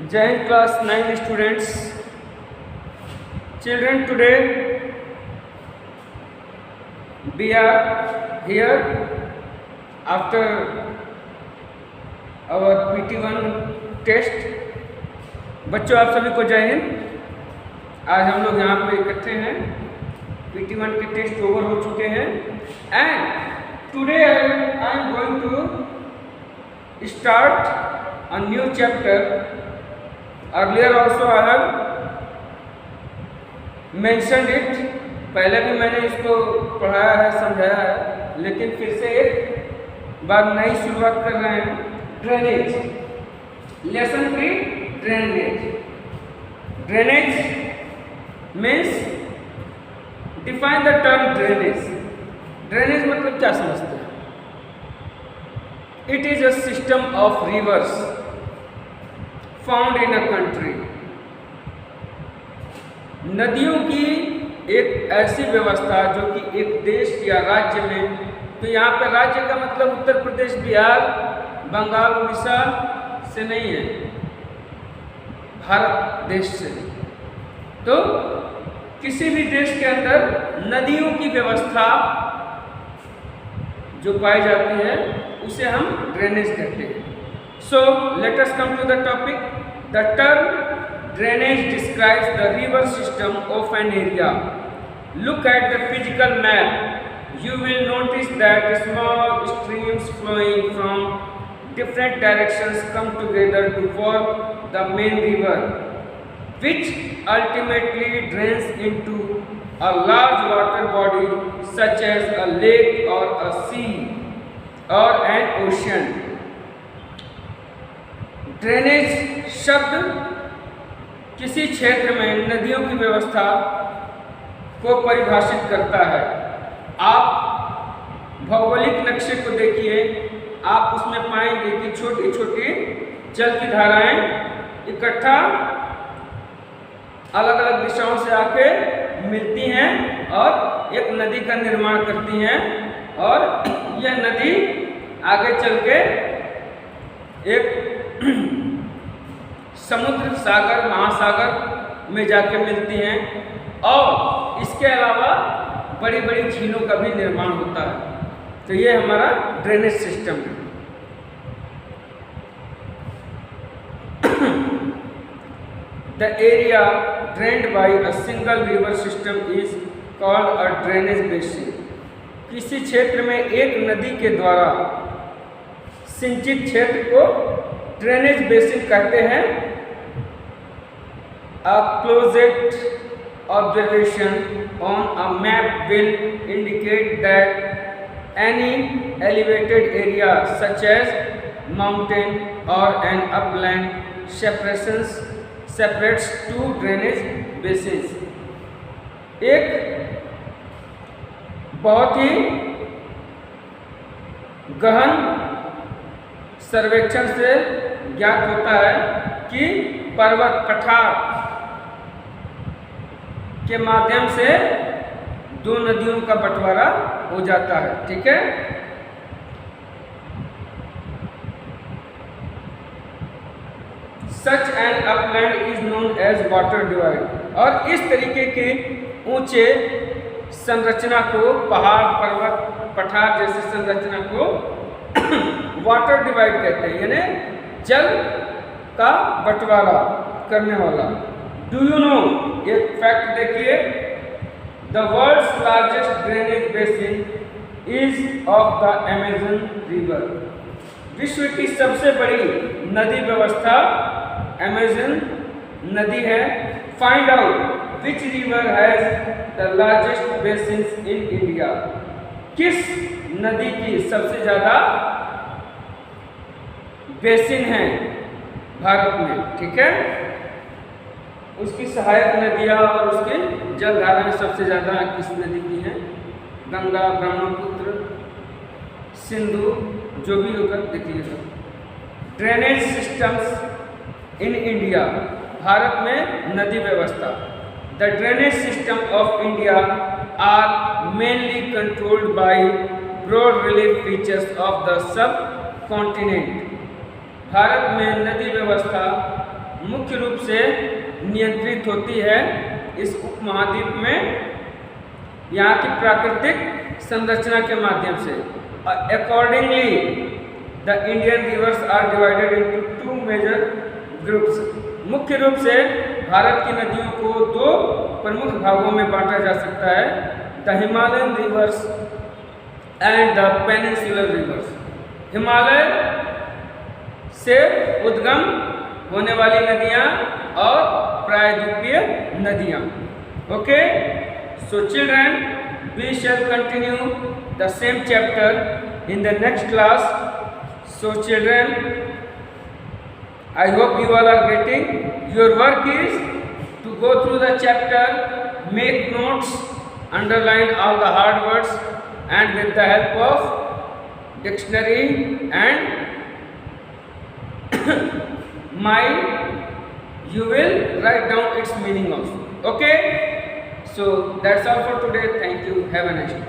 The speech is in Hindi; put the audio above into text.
Jain class 9 students. Children, today we are here after our PT1 test. बच्चों, आप सभी को जय हिंद. आज हम लोग यहाँ पे इकट्ठे हैं. PT1 के टेस्ट ओवर हो चुके हैं and today I am going to start a new chapter. Earlier also I have mentioned it. पहले भी मैंने इसको पढ़ाया है, समझाया है, लेकिन फिर से एक बार नई शुरुआत कर रहे हैं. Drainage. Lesson 3, drainage. Drainage means define the term drainage. Drainage मतलब क्या समझते हैं? It is a system of reverse found in a country. नदियों की एक ऐसी व्यवस्था जो कि एक देश या राज्य में, तो यहाँ पे राज्य का मतलब उत्तर प्रदेश, बिहार, बंगाल, उड़ीसा से नहीं है, भारत देश से. तो किसी भी देश के अंदर नदियों की व्यवस्था जो पाई जाती है उसे हम ड्रेनेज कहते हैं. So let us come to the topic. The term drainage describes the river system of an area. Look at the physical map. You will notice that small streams flowing from different directions come together to form the main river, which ultimately drains into a large water body such as a lake or a sea or an ocean. Drainage शब्द किसी क्षेत्र में नदियों की व्यवस्था को परिभाषित करता है. आप भौगोलिक नक्शे को देखिए, आप उसमें पाएंगे कि छोटी छोटी जल की धाराएं इकट्ठा अलग अलग दिशाओं से आके मिलती हैं और एक नदी का निर्माण करती हैं, और यह नदी आगे चल के एक समुद्र, सागर, महासागर में जाके मिलती हैं, और इसके अलावा बड़ी बड़ी झीलों का भी निर्माण होता है. तो ये हमारा ड्रेनेज सिस्टम है. The area drained by a single river system is called a drainage basin. किसी क्षेत्र में एक नदी के द्वारा सिंचित क्षेत्र को ड्रेनेज बेसिन कहते हैं. A closest observation on a map will indicate that any elevated area such as mountain or an upland separates two drainage basins. एक बहुत ही गहन सर्वेक्षण से ज्ञात होता है कि पर्वत पठार के माध्यम से दो नदियों का बंटवारा हो जाता है. ठीक है. Such an upland is known as water divide. और इस तरीके के ऊंचे संरचना को, पहाड़, पर्वत, पठार जैसी संरचना को वाटर डिवाइड कहते हैं, यानी जल का बंटवारा करने वाला. डू यू नो, एक फैक्ट देखिए, the world's largest drainage basin is of the Amazon river. विश्व की सबसे बड़ी नदी व्यवस्था अमेजन नदी है. Find out which river has the largest basins in India. किस नदी की सबसे ज्यादा बेसिन है भारत में. ठीक है. उसकी सहायक नदियाँ और उसके जल धाराएं सबसे ज़्यादा किस नदी की हैं? गंगा, ब्रह्मपुत्र, सिंधु, जो भी होगा देखिएगा. Drainage systems in India. भारत में नदी व्यवस्था. The drainage system of India are mainly controlled by broad relief features of the subcontinent. भारत में नदी व्यवस्था मुख्य रूप से नियंत्रित होती है इस उपमहाद्वीप में यहाँ की प्राकृतिक संरचना के माध्यम से। Accordingly the Indian rivers are divided into 2 major groups. मुख्य रूप से भारत की नदियों को 2 प्रमुख भागों में बांटा जा सकता है, the Himalayan rivers and the peninsular rivers. Himalaya से उद्गम होने वाली नदियाँ और प्रायद्वीपीय नदियाँ। Okay, so children, we shall continue the same chapter in the next class. So children, I hope you all are getting. Your work is to go through the chapter, make notes, underline all the hard words, and with the help of dictionary and my, you will write down its meaning also. Okay, so that's all for today. Thank you. Have a nice day.